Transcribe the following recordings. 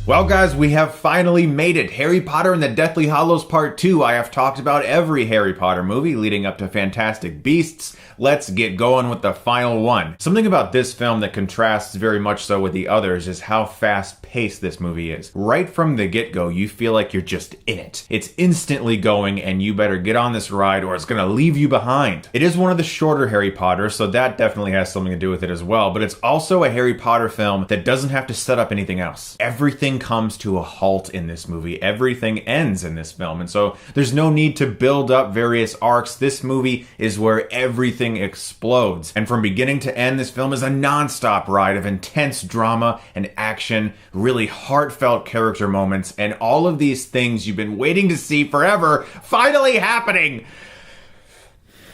Well guys, we have finally made it. Harry Potter and the Deathly Hallows Part 2. I have talked about every Harry Potter movie leading up to Fantastic Beasts. Let's get going with the final one. Something about this film that contrasts very much so with the others is how fast-paced this movie is. Right from the get-go, you feel like you're just in it. It's instantly going and you better get on this ride or it's gonna leave you behind. It is one of the shorter Harry Potters, so that definitely has something to do with it as well, but it's also a Harry Potter film that doesn't have to set up anything else. Everything comes to a halt in this movie. Everything ends in this film, and so there's no need to build up various arcs. This movie is where everything explodes, and from beginning to end, this film is a non-stop ride of intense drama and action, really heartfelt character moments, and all of these things you've been waiting to see forever finally happening.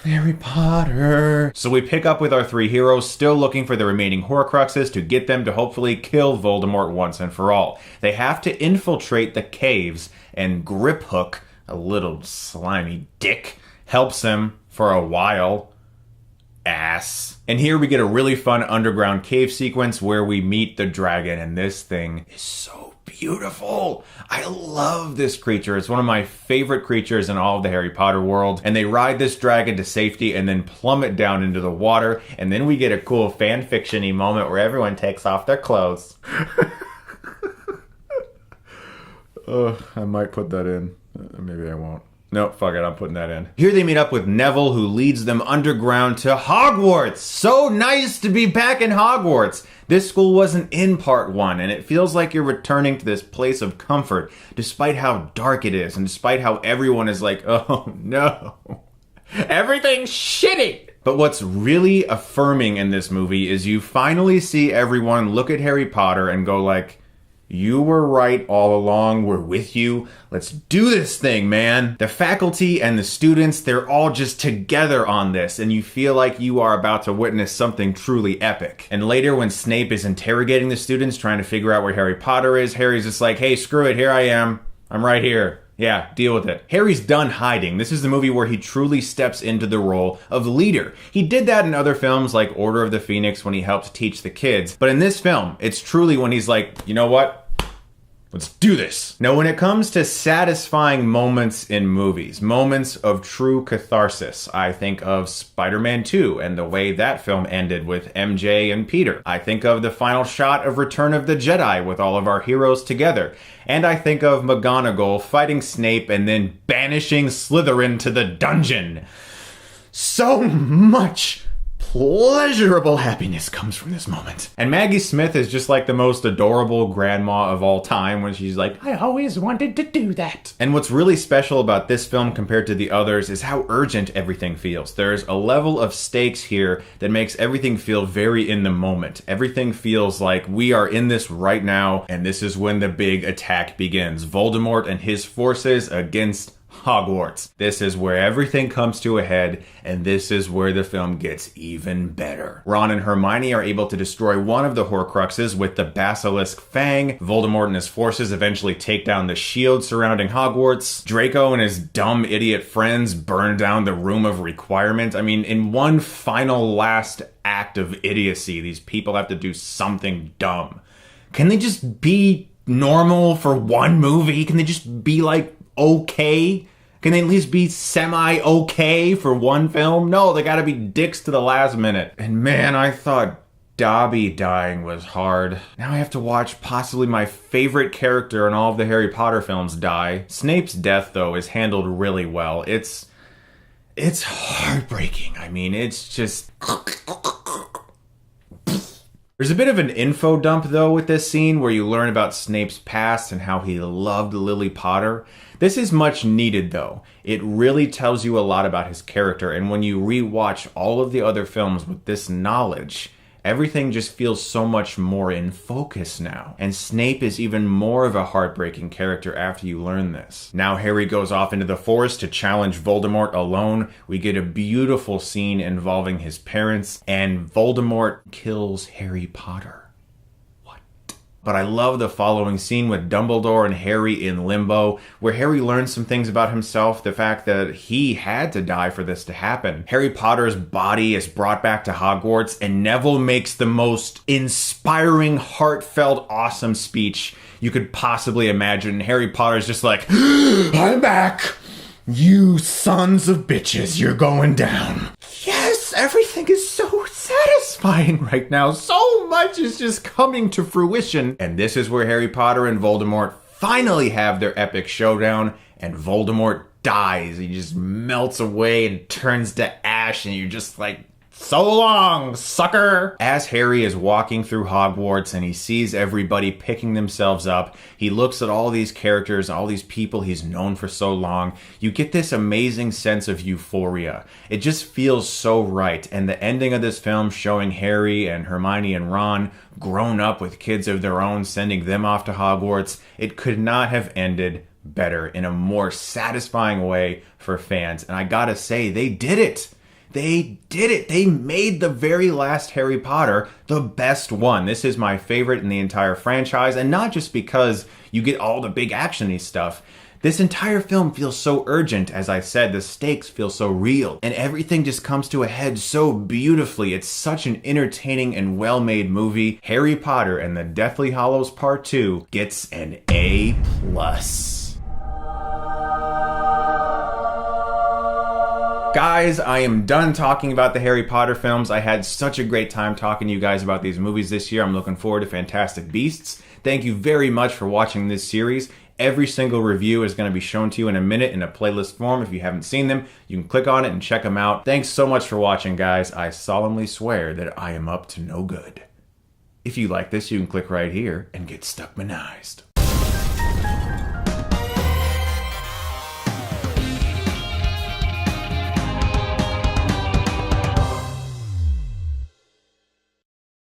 Harry Potter. So we pick up with our three heroes still looking for the remaining Horcruxes to get them to hopefully kill Voldemort once and for all. They have to infiltrate the caves, and Griphook, a little slimy dick, helps them for a while. Ass. And here we get a really fun underground cave sequence where we meet the dragon, and this thing is so beautiful. I love this creature. It's one of my favorite creatures in all of the Harry Potter world. And they ride this dragon to safety and then plummet down into the water. And then we get a cool fan fiction-y moment where everyone takes off their clothes. I might put that in. Maybe I won't. No, fuck it, I'm putting that in. Here they meet up with Neville, who leads them underground to Hogwarts. So nice to be back in Hogwarts. This school wasn't in part one, and it feels like you're returning to this place of comfort, despite how dark it is, and despite how everyone is like, oh no, everything's shitty. But what's really affirming in this movie is you finally see everyone look at Harry Potter and go like, you were right all along, we're with you, let's do this thing, man. The faculty and the students, they're all just together on this, and you feel like you are about to witness something truly epic. And later when Snape is interrogating the students, trying to figure out where Harry Potter is, Harry's just like, hey, screw it, here I am, I'm right here. Yeah, deal with it. Harry's done hiding. This is the movie where he truly steps into the role of leader. He did that in other films like Order of the Phoenix when he helped teach the kids. But in this film, it's truly when he's like, you know what? Let's do this. Now, when it comes to satisfying moments in movies, moments of true catharsis, I think of Spider-Man 2 and the way that film ended with MJ and Peter. I think of the final shot of Return of the Jedi with all of our heroes together. And I think of McGonagall fighting Snape and then banishing Slytherin to the dungeon. So much pleasurable happiness comes from this moment. And Maggie Smith is just like the most adorable grandma of all time when she's like, I always wanted to do that. And what's really special about this film compared to the others is how urgent everything feels. There's a level of stakes here that makes everything feel very in the moment. Everything feels like we are in this right now, and this is when the big attack begins. Voldemort and his forces against Hogwarts. This is where everything comes to a head, and this is where the film gets even better. Ron and Hermione are able to destroy one of the Horcruxes with the Basilisk Fang. Voldemort and his forces eventually take down the shield surrounding Hogwarts. Draco and his dumb idiot friends burn down the Room of Requirement. I mean, in one final last act of idiocy, these people have to do something dumb. Can they just be normal for one movie? Can they just be like, okay? Can they at least be semi-okay for one film? No, they gotta be dicks to the last minute. And man, I thought Dobby dying was hard. Now I have to watch possibly my favorite character in all of the Harry Potter films die. Snape's death, though, is handled really well. It's heartbreaking. I mean, it's just... There's a bit of an info dump, though, with this scene where you learn about Snape's past and how he loved Lily Potter. This is much needed, though. It really tells you a lot about his character, and when you rewatch all of the other films with this knowledge, everything just feels so much more in focus now. And Snape is even more of a heartbreaking character after you learn this. Now Harry goes off into the forest to challenge Voldemort alone. We get a beautiful scene involving his parents, and Voldemort kills Harry Potter. What? But I love the following scene with Dumbledore and Harry in limbo, where Harry learns some things about himself, the fact that he had to die for this to happen. Harry Potter's body is brought back to Hogwarts, and Neville makes the most inspiring, heartfelt, awesome speech you could possibly imagine. Harry Potter's just like, I'm back! You sons of bitches, you're going down. Yes, everything is so satisfying right now. So much is just coming to fruition. And this is where Harry Potter and Voldemort finally have their epic showdown, and Voldemort dies. He just melts away and turns to ash, and you're just like, so long, sucker! As Harry is walking through Hogwarts and he sees everybody picking themselves up, he looks at all these characters, all these people he's known for so long. You get this amazing sense of euphoria. It just feels so right. And the ending of this film showing Harry and Hermione and Ron grown up with kids of their own, sending them off to Hogwarts, it could not have ended better, in a more satisfying way for fans. And I gotta say, they did it! They did it. They made the very last Harry Potter the best one. This is my favorite in the entire franchise, and not just because you get all the big action-y stuff. This entire film feels so urgent. As I said, the stakes feel so real, and everything just comes to a head so beautifully. It's such an entertaining and well-made movie. Harry Potter and the Deathly Hallows Part 2 gets an A+. Guys, I am done talking about the Harry Potter films. I had such a great time talking to you guys about these movies this year. I'm looking forward to Fantastic Beasts. Thank you very much for watching this series. Every single review is going to be shown to you in a minute in a playlist form. If you haven't seen them, you can click on it and check them out. Thanks so much for watching, guys. I solemnly swear that I am up to no good. If you like this, you can click right here and get Stuckmanized.